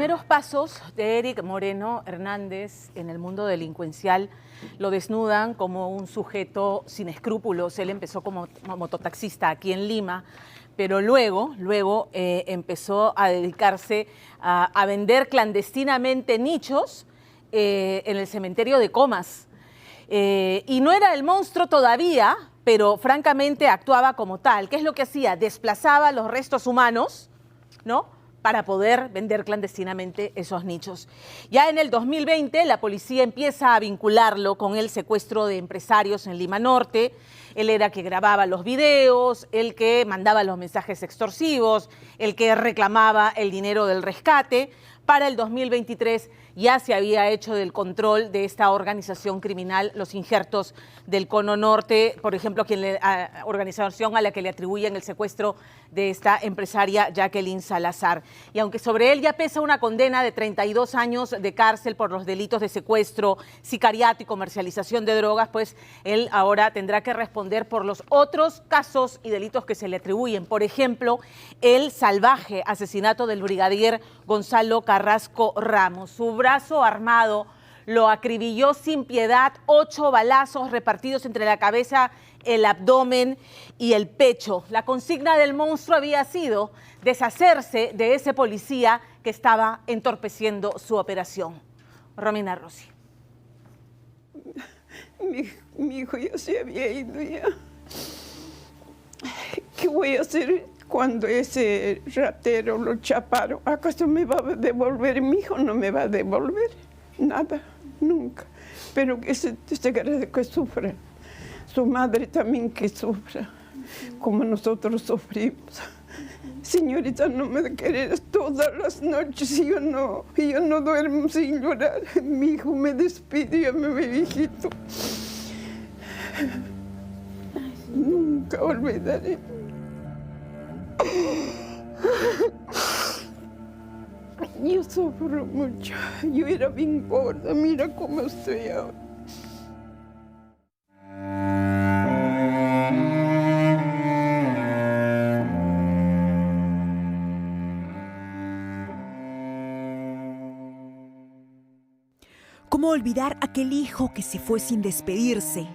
primeros pasos de Eric Moreno Hernández en el mundo delincuencial lo desnudan como un sujeto sin escrúpulos. Él empezó como mototaxista aquí en Lima, pero luego empezó a dedicarse a vender clandestinamente nichos en el cementerio de Comas. Y no era el monstruo todavía, pero francamente actuaba como tal. ¿Qué es lo que hacía? Desplazaba los restos humanos, ¿no?, para poder vender clandestinamente esos nichos. Ya en el 2020 la policía empieza a vincularlo con el secuestro de empresarios en Lima Norte. Él era que grababa los videos, el que mandaba los mensajes extorsivos, el que reclamaba el dinero del rescate. Para el 2023 ya se había hecho del control de esta organización criminal los injertos del Cono Norte, por ejemplo, organización a la que le atribuyen el secuestro de esta empresaria Jacqueline Salazar. Y aunque sobre él ya pesa una condena de 32 años de cárcel por los delitos de secuestro, sicariato y comercialización de drogas, pues él ahora tendrá que responder por los otros casos y delitos que se le atribuyen. Por ejemplo, el salvaje asesinato del brigadier Gonzalo Carrasco Ramos. Su brazo armado lo acribilló sin piedad, 8 balazos repartidos entre la cabeza, el abdomen y el pecho. La consigna del monstruo había sido deshacerse de ese policía que estaba entorpeciendo su operación. Romina Rossi. Mi hijo ya se había ido ya. ¿Qué voy a hacer cuando ese ratero lo chaparon? ¿Acaso me va a devolver? Mi hijo no me va a devolver nada, nunca. Pero que se agradezca que sufra. Su madre también que sufra, como nosotros sufrimos. Señorita, no me querés todas las noches y yo no duermo sin llorar. Mi hijo me despidió, mi viejito. Nunca olvidaré. Yo sufro mucho. Yo era bien gorda, mira cómo estoy ahora. ¿Cómo olvidar aquel hijo que se fue sin despedirse?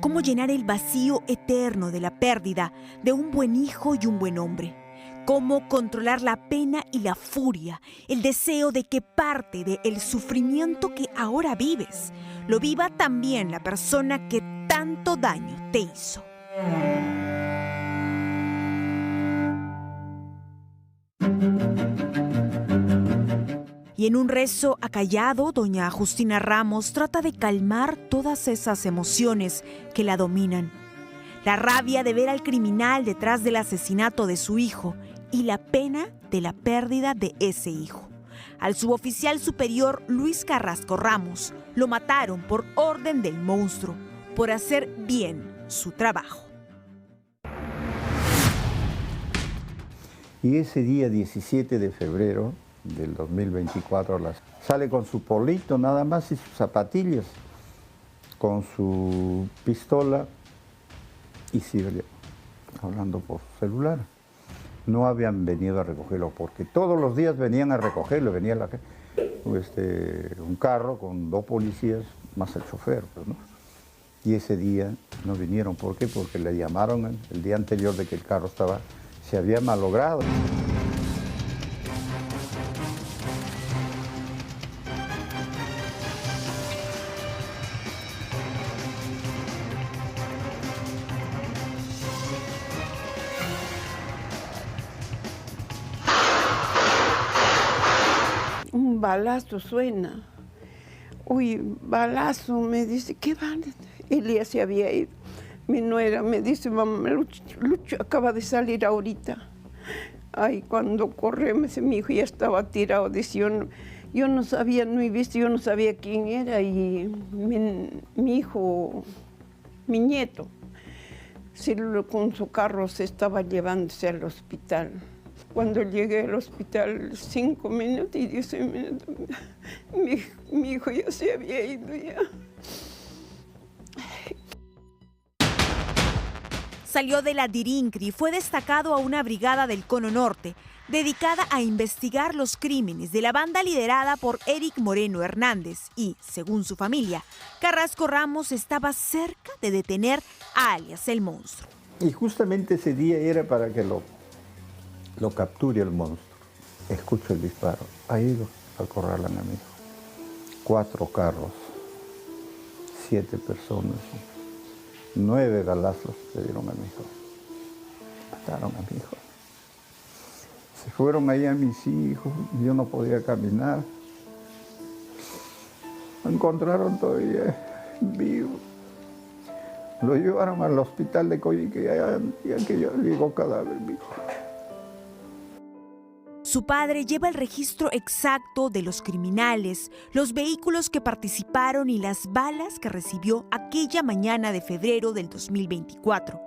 ¿Cómo llenar el vacío eterno de la pérdida de un buen hijo y un buen hombre? ¿Cómo controlar la pena y la furia, el deseo de que parte del sufrimiento que ahora vives lo viva también la persona que tanto daño te hizo? Y en un rezo acallado, doña Justina Ramos trata de calmar todas esas emociones que la dominan. La rabia de ver al criminal detrás del asesinato de su hijo y la pena de la pérdida de ese hijo. Al suboficial superior Luis Carrasco Ramos lo mataron por orden del monstruo, por hacer bien su trabajo. Y ese día 17 de febrero del 2024 sale con su polito nada más y sus zapatillas, con su pistola y sigue hablando por celular. No habían venido a recogerlo porque todos los días venían a recogerlo, venía un carro con 2 policías más el chofer, pues, ¿no? Y ese día no vinieron. ¿Por qué? Porque le llamaron el día anterior de que el carro se había malogrado. Un balazo suena. Uy, balazo, me dice, ¿qué van? Elías se había ido. Mi nuera me dice, mamá, Lucho acaba de salir ahorita. Ay, cuando corre, mi hijo ya estaba tirado. Dice, yo no sabía, no he visto, yo no sabía quién era. Y mi hijo, mi nieto, con su carro se estaba llevándose al hospital. Cuando llegué al hospital, 5 minutos y 10 minutos, mi hijo ya se había ido ya. Salió de la Dirincri, fue destacado a una brigada del Cono Norte. dedicada a investigar los crímenes de la banda liderada por Eric Moreno Hernández y, según su familia, Carrasco Ramos estaba cerca de detener a alias el monstruo. Y justamente ese día era para que lo capture el monstruo. Escucho el disparo. Ahí lo acorralan a mi hijo. 4 carros, 7 personas, 9 balazos le dieron a mi hijo. Mataron a mi hijo. Se fueron ahí a mis hijos, yo no podía caminar. Lo encontraron todavía vivo. Lo llevaron al hospital de Coyique y aquello llegó cadáver, mi hijo. Su padre lleva el registro exacto de los criminales, los vehículos que participaron y las balas que recibió aquella mañana de febrero del 2024.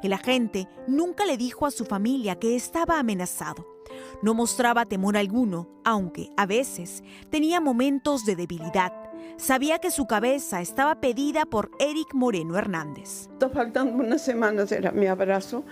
El agente nunca le dijo a su familia que estaba amenazado. No mostraba temor alguno, aunque a veces tenía momentos de debilidad. Sabía que su cabeza estaba pedida por Eric Moreno Hernández. Está faltando unas semanas, era mi abrazo.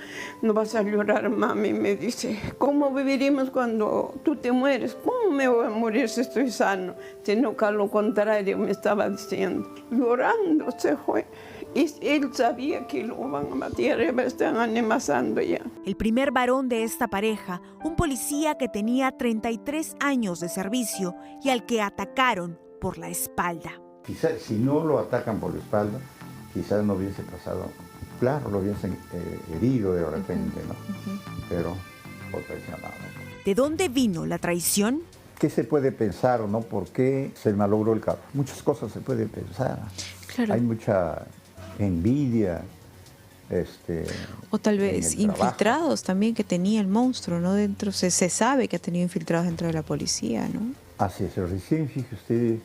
No vas a llorar, mami, me dice. ¿Cómo viviremos cuando tú te mueres? ¿Cómo me voy a morir si estoy sano? Sino que lo contrario me estaba diciendo. Llorando se fue. Y él sabía que lo van a matar y me están amenazando ya. El primer varón de esta pareja, un policía que tenía 33 años de servicio y al que atacaron por la espalda. Quizás si no lo atacan por la espalda, quizás no hubiese pasado. Claro, lo hubiesen herido de repente, ¿no? Pero fue traicionado. ¿De dónde vino la traición? ¿Qué se puede pensar, no? ¿Por qué se malogró el carro? Muchas cosas se puede pensar. Claro. Hay mucha envidia. O tal vez infiltrados también que tenía el monstruo, ¿no? Dentro se sabe que ha tenido infiltrados dentro de la policía, ¿no? Así es, recién, fíjese usted,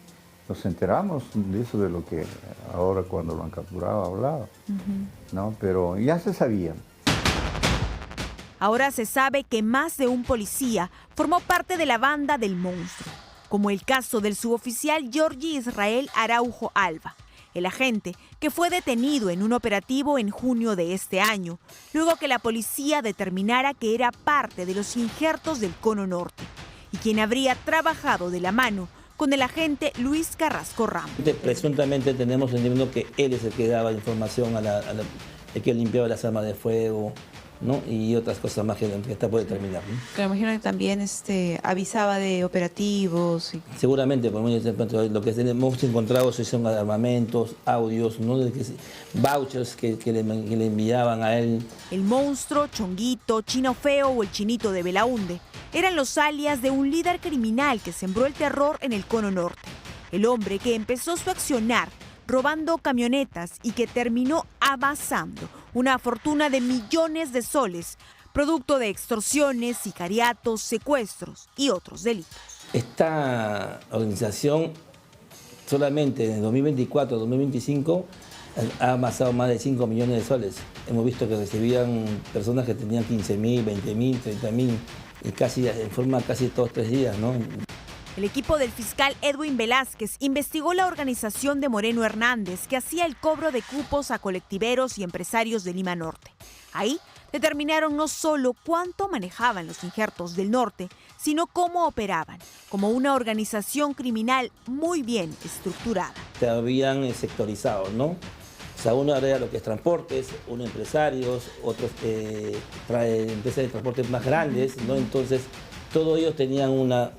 nos enteramos de eso, de lo que ahora cuando lo han capturado hablaba, ¿no? Pero ya se sabía. Ahora se sabe que más de un policía formó parte de la banda del monstruo, como el caso del suboficial Georgie Israel Araujo Alba, el agente que fue detenido en un operativo en junio de este año, luego que la policía determinara que era parte de los injertos del Cono Norte, y quien habría trabajado de la mano con el agente Luis Carrasco Ramos. Presuntamente tenemos entendido que él es el que daba información el que limpiaba las armas de fuego, ¿no? Y otras cosas más que está por determinar, ¿no? Pero me imagino que también avisaba de operativos. Seguramente, por lo que hemos encontrado son armamentos, audios, ¿no? Vouchers que le enviaban a él. El monstruo, Chonguito, Chino Feo o el Chinito de Belaúnde eran los alias de un líder criminal que sembró el terror en el Cono Norte. El hombre que empezó su accionar robando camionetas y que terminó amasando una fortuna de millones de soles, producto de extorsiones, sicariatos, secuestros y otros delitos. Esta organización solamente en el 2024-2025 ha amasado más de 5 millones de soles. Hemos visto que recibían personas que tenían 15.000, 20.000, 30.000 y casi en forma casi todos 3 días, ¿no? El equipo del fiscal Edwin Velázquez investigó la organización de Moreno Hernández que hacía el cobro de cupos a colectiveros y empresarios de Lima Norte. Ahí determinaron no solo cuánto manejaban los injertos del norte, sino cómo operaban, como una organización criminal muy bien estructurada. Se habían sectorizado, ¿no? O sea, uno era lo que es transportes, uno empresarios, otros empresas de transporte más grandes, ¿no? Entonces, todos ellos tenían una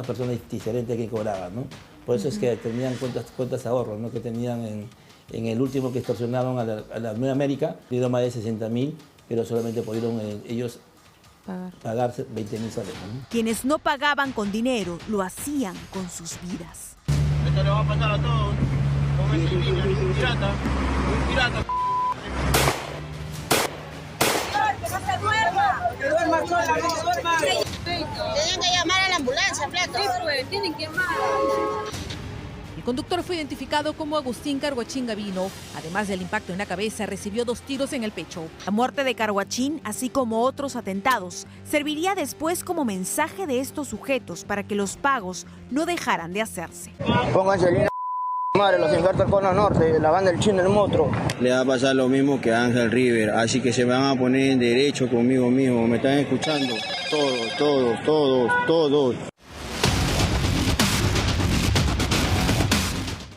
persona diferente que cobraba, ¿no? Por eso es que tenían cuentas ahorros, ¿no? Que tenían en el último que extorsionaron a la Nueva América, dieron más de 60.000, pero solamente pudieron ellos pagarse 20.000 soles, ¿no? Quienes no pagaban con dinero, lo hacían con sus vidas. Esto le va a pasar a todos. Con este niño, un pirata. Un pirata. ¡Que no se duerma! ¡Que duerma sola, que se duerma! Tienen que llamar a la ambulancia, flaco. Sí, pues, tienen que llamar. El conductor fue identificado como Agustín Carguachín Gavino. Además del impacto en la cabeza, recibió 2 tiros en el pecho. La muerte de Carguachín, así como otros atentados, serviría después como mensaje de estos sujetos para que los pagos no dejaran de hacerse. Pónganse línea Madre, los injertos del Cono Norte, la banda del Chino del Monstruo. Le va a pasar lo mismo que a Ángel River, así que se van a poner en derecho conmigo mismo. ¿Me están escuchando? Todos.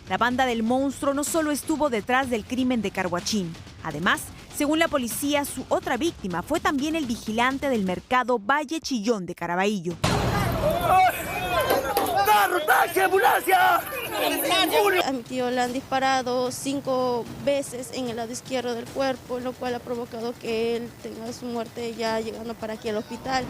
La banda del Monstruo no solo estuvo detrás del crimen de Carhuachín. Además, según la policía, su otra víctima fue también el vigilante del mercado Valle Chillón de Caraballo. ¡Carro, taxi, ambulancia! A mi tío le han disparado 5 veces en el lado izquierdo del cuerpo, lo cual ha provocado que él tenga su muerte ya llegando para aquí al hospital.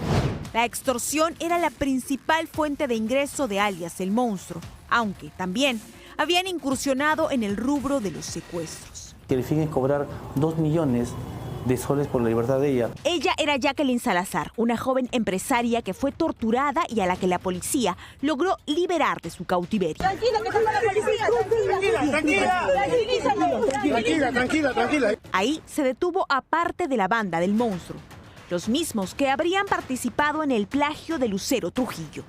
La extorsión era la principal fuente de ingreso de alias El Monstruo, aunque también habían incursionado en el rubro de los secuestros. El fin es cobrar 2 millones de soles por la libertad de ella. Ella era Jacqueline Salazar, una joven empresaria que fue torturada y a la que la policía logró liberar de su cautiverio. Tranquila, que está con la policía. Tranquila. Ahí se detuvo a parte de la banda del Monstruo, los mismos que habrían participado en el plagio de Lucero Trujillo.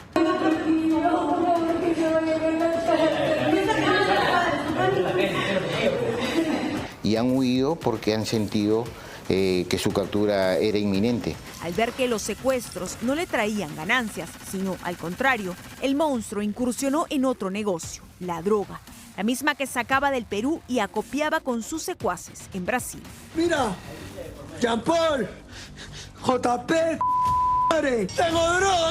Y han huido porque han sentido que su captura era inminente. Al ver que los secuestros no le traían ganancias, sino al contrario, el Monstruo incursionó en otro negocio, la droga, la misma que sacaba del Perú y acopiaba con sus secuaces en Brasil. Mira, Jean-Paul, JP, tengo droga.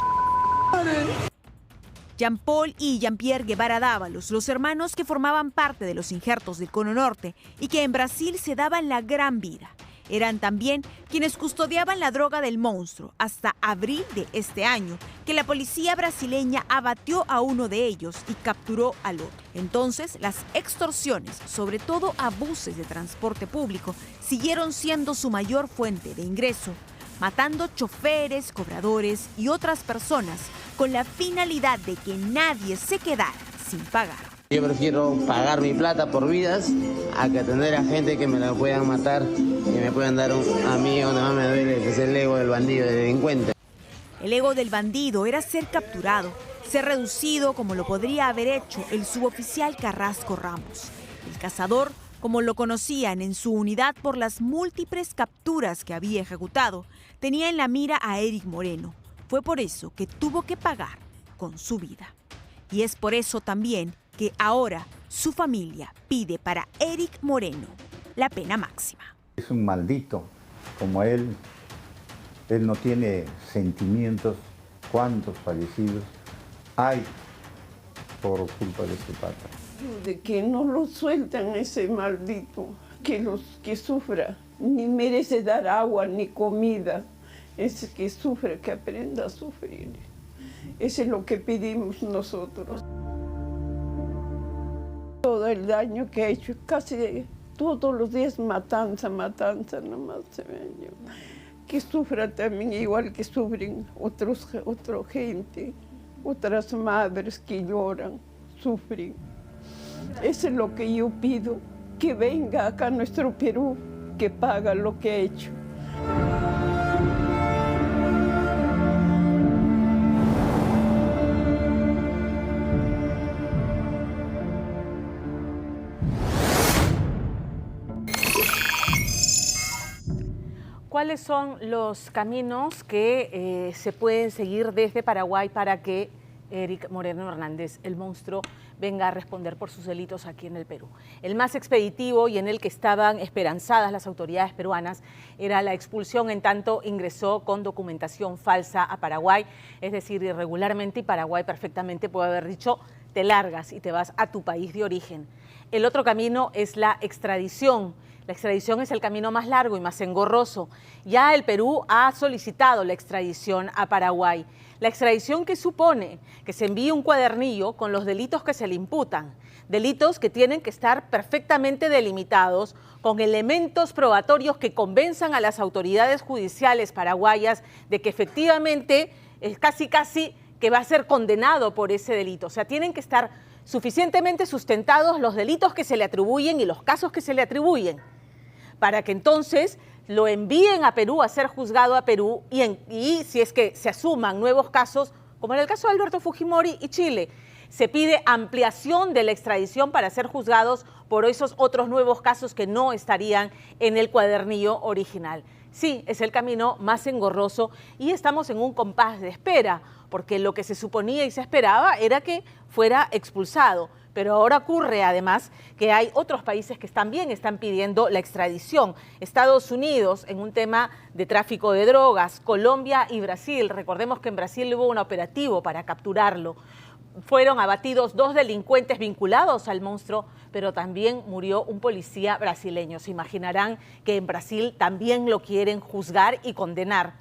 Jean-Paul y Jean-Pierre Guevara Dávalos, los hermanos que formaban parte de los injertos del Cono Norte y que en Brasil se daban la gran vida. Eran también quienes custodiaban la droga del Monstruo hasta abril de este año, que la policía brasileña abatió a uno de ellos y capturó al otro. Entonces, las extorsiones, sobre todo abusos de transporte público, siguieron siendo su mayor fuente de ingreso, matando choferes, cobradores y otras personas con la finalidad de que nadie se quedara sin pagar. Yo prefiero pagar mi plata por vidas a que tener a gente que me la puedan matar y me puedan dar a mí donde más me duele, que es el ego del bandido, del delincuente. El ego del bandido era ser capturado, ser reducido como lo podría haber hecho el suboficial Carrasco Ramos. El cazador, como lo conocían en su unidad por las múltiples capturas que había ejecutado, tenía en la mira a Eric Moreno. Fue por eso que tuvo que pagar con su vida. Y es por eso también que ahora su familia pide para Eric Moreno la pena máxima. Es un maldito, como él no tiene sentimientos. ¿Cuántos fallecidos hay por culpa de su pata? De que no lo sueltan ese maldito, que sufra, ni merece dar agua ni comida, ese que sufre, que aprenda a sufrir. Eso es lo que pedimos nosotros. Todo el daño que ha hecho, casi todos los días matanza, nomás se ve yo. Que sufra también igual que sufren otra gente, otras madres que lloran, sufren. Eso es lo que yo pido, que venga acá a nuestro Perú, que paga lo que ha hecho. ¿Cuáles son los caminos que se pueden seguir desde Paraguay para que Eric Moreno Hernández, el Monstruo, venga a responder por sus delitos aquí en el Perú? El más expeditivo y en el que estaban esperanzadas las autoridades peruanas era la expulsión, en tanto ingresó con documentación falsa a Paraguay, es decir, irregularmente, y Paraguay perfectamente puede haber dicho: te largas y te vas a tu país de origen. El otro camino es la extradición. La extradición es el camino más largo y más engorroso. Ya el Perú ha solicitado la extradición a Paraguay. La extradición que supone que se envíe un cuadernillo con los delitos que se le imputan. Delitos que tienen que estar perfectamente delimitados, con elementos probatorios que convenzan a las autoridades judiciales paraguayas de que efectivamente es casi que va a ser condenado por ese delito. O sea, tienen que estar suficientemente sustentados los delitos que se le atribuyen y los casos que se le atribuyen, para que entonces lo envíen a Perú a ser juzgado a Perú y si es que se asuman nuevos casos, como en el caso de Alberto Fujimori y Chile, se pide ampliación de la extradición para ser juzgados por esos otros nuevos casos que no estarían en el cuadernillo original. Sí, es el camino más engorroso y estamos en un compás de espera, porque lo que se suponía y se esperaba era que fuera expulsado. Pero ahora ocurre además que hay otros países que también están pidiendo la extradición. Estados Unidos en un tema de tráfico de drogas, Colombia y Brasil. Recordemos que en Brasil hubo un operativo para capturarlo. Fueron abatidos 2 delincuentes vinculados al monstruo, pero también murió un policía brasileño. Se imaginarán que en Brasil también lo quieren juzgar y condenar.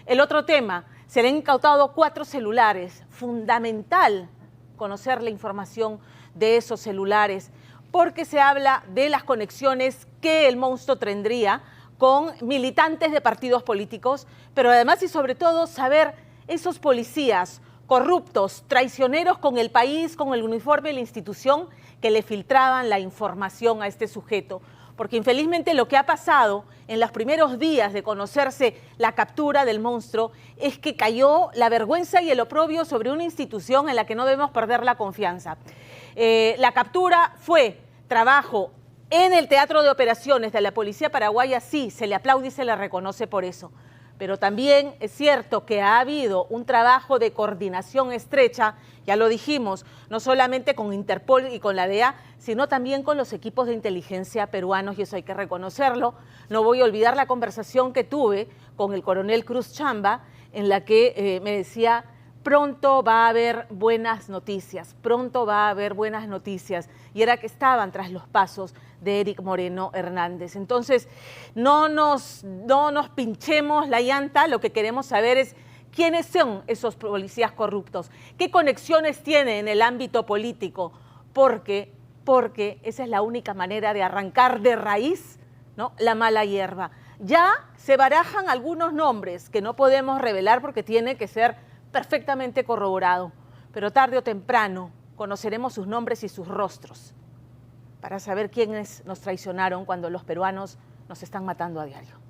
El otro tema, se le han incautado 4 celulares. Fundamental conocer la información de esos celulares, porque se habla de las conexiones que el monstruo tendría con militantes de partidos políticos, pero además y sobre todo saber esos policías corruptos, traicioneros con el país, con el uniforme de la institución, que le filtraban la información a este sujeto. Porque infelizmente lo que ha pasado en los primeros días de conocerse la captura del monstruo es que cayó la vergüenza y el oprobio sobre una institución en la que no debemos perder la confianza. La captura fue trabajo en el teatro de operaciones de la policía paraguaya, sí, se le aplaude y se le reconoce por eso. Pero también es cierto que ha habido un trabajo de coordinación estrecha, ya lo dijimos, no solamente con Interpol y con la DEA, sino también con los equipos de inteligencia peruanos, y eso hay que reconocerlo. No voy a olvidar la conversación que tuve con el coronel Cruz Chamba, en la que me decía, pronto va a haber buenas noticias, pronto va a haber buenas noticias, y era que estaban tras los pasos de Eric Moreno Hernández. Entonces, no nos pinchemos la llanta, lo que queremos saber es quiénes son esos policías corruptos, qué conexiones tiene en el ámbito político, porque esa es la única manera de arrancar de raíz, ¿no?, la mala hierba. Ya se barajan algunos nombres que no podemos revelar porque tiene que ser perfectamente corroborado, pero tarde o temprano conoceremos sus nombres y sus rostros para saber quiénes nos traicionaron cuando los peruanos nos están matando a diario.